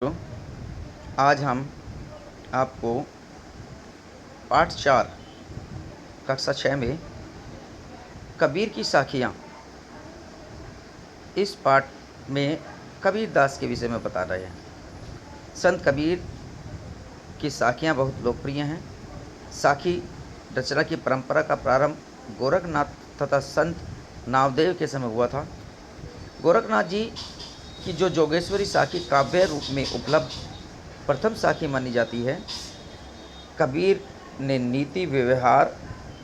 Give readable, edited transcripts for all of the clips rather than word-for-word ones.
तो आज हम आपको पाठ 4 कक्षा 6 में कबीर की साखियाँ इस पाठ में कबीर दास के विषय में बता रहे हैं। संत कबीर की साखियाँ बहुत लोकप्रिय हैं। साखी रचना की परंपरा का प्रारंभ गोरखनाथ तथा संत नामदेव के समय हुआ था। गोरखनाथ जी की जो जोगेश्वरी साखी काव्य रूप में उपलब्ध प्रथम साखी मानी जाती है। कबीर ने नीति, व्यवहार,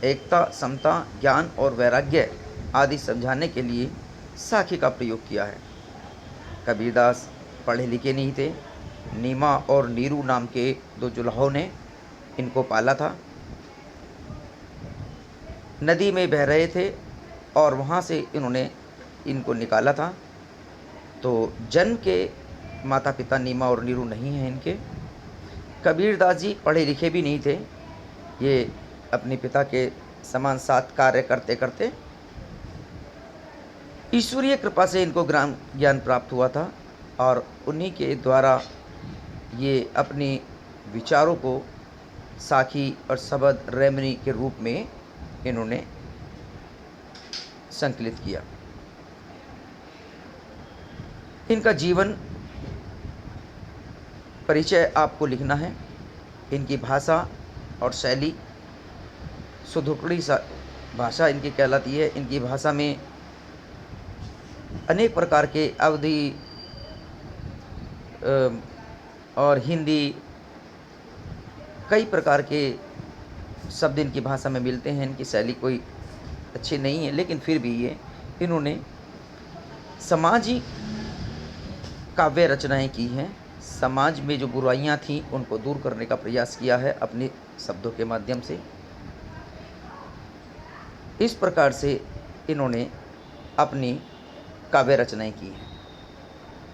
एकता, समता, ज्ञान और वैराग्य आदि समझाने के लिए साखी का प्रयोग किया है। कबीरदास पढ़े लिखे नहीं थे। नीमा और नीरू नाम के दो जुलाहों ने इनको पाला था। नदी में बह रहे थे और वहाँ से इन्होंने इनको निकाला था। तो जन्म के माता पिता नीमा और नीरू नहीं हैं इनके। कबीरदास जी पढ़े लिखे भी नहीं थे। ये अपने पिता के समान साथ कार्य करते करते ईश्वरीय कृपा से इनको ज्ञान प्राप्त हुआ था और उन्हीं के द्वारा ये अपने विचारों को साखी और शबद रेमनी के रूप में इन्होंने संकलित किया। इनका जीवन परिचय आपको लिखना है। इनकी भाषा और शैली सुधुकड़ी भाषा इनकी कहलाती है। इनकी भाषा में अनेक प्रकार के अवधी और हिंदी कई प्रकार के शब्द इनकी भाषा में मिलते हैं। इनकी शैली कोई अच्छी नहीं है, लेकिन फिर भी इन्होंने सामाजिक काव्य रचनाएं की हैं। समाज में जो बुराइयां थीं उनको दूर करने का प्रयास किया है अपने शब्दों के माध्यम से। इस प्रकार से इन्होंने अपनी काव्य रचनाएं की हैं।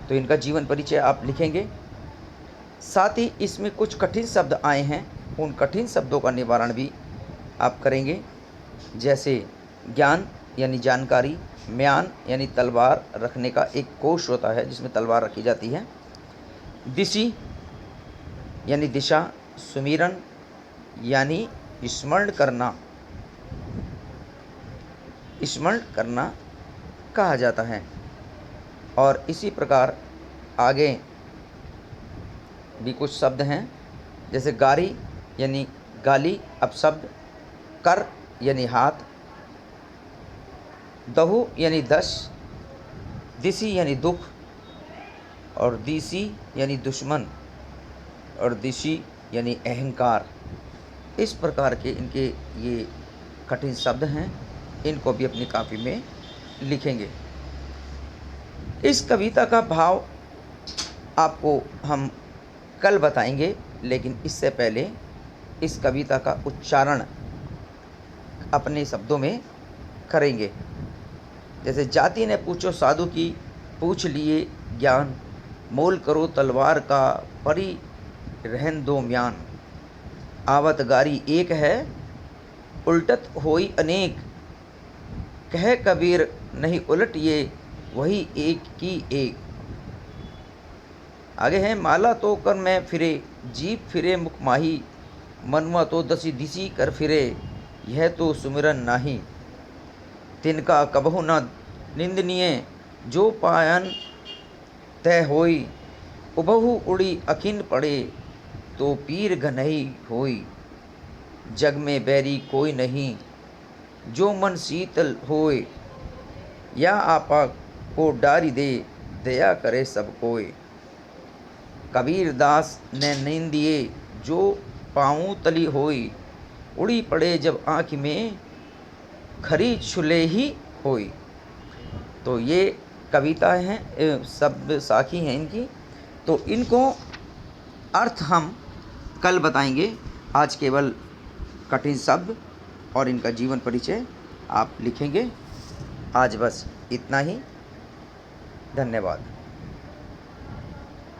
तो इनका जीवन परिचय आप लिखेंगे। साथ ही इसमें कुछ कठिन शब्द आए हैं, उन कठिन शब्दों का निवारण भी आप करेंगे। जैसे ज्ञान यानी जानकारी, म्यान यानी तलवार रखने का एक कोष होता है जिसमें तलवार रखी जाती है। दिशि यानी दिशा, सुमिरन यानी स्मरण करना कहा जाता है। और इसी प्रकार आगे भी कुछ शब्द हैं, जैसे गारी यानी गाली अपशब्द, कर यानी हाथ, दहु यानी दश, दिशि यानी दुख, और दिशी यानी दुश्मन, और दिशी यानी अहंकार। इस प्रकार के इनके ये कठिन शब्द हैं। इनको भी अपनी कॉपी में लिखेंगे। इस कविता का भाव आपको हम कल बताएंगे, लेकिन इससे पहले इस कविता का उच्चारण अपने शब्दों में करेंगे। जैसे जाति ने पूछो साधु की, पूछ लिए ज्ञान, मोल करो तलवार का, परी रहन दो म्यान। आवत गारी एक है, उल्टत होई अनेक, कह कबीर नहीं उलट ये, वही एक की एक। आगे है माला तो कर में फिरे, जीप फिरे मुख माही, मनवा तो दसी दिसी कर फिरे, यह तो सुमिरन नाही। तिनका कबहु न निंदनीय, जो पायन तय होई, उबहु उड़ी अखिन पड़े, तो पीर घनई होई। जग में बैरी कोई नहीं, जो मन शीतल होए, या आपा को डारी दे, दया करे सब कोय। कबीर दास ने निंदिए, जो पाँव तली होई, उड़ी पड़े जब आँख में, खरी छुले ही होई। तो ये कविता हैं, शब्द साखी हैं इनकी। तो इनको अर्थ हम कल बताएंगे। आज केवल कठिन शब्द और इनका जीवन परिचय आप लिखेंगे। आज बस इतना ही। धन्यवाद।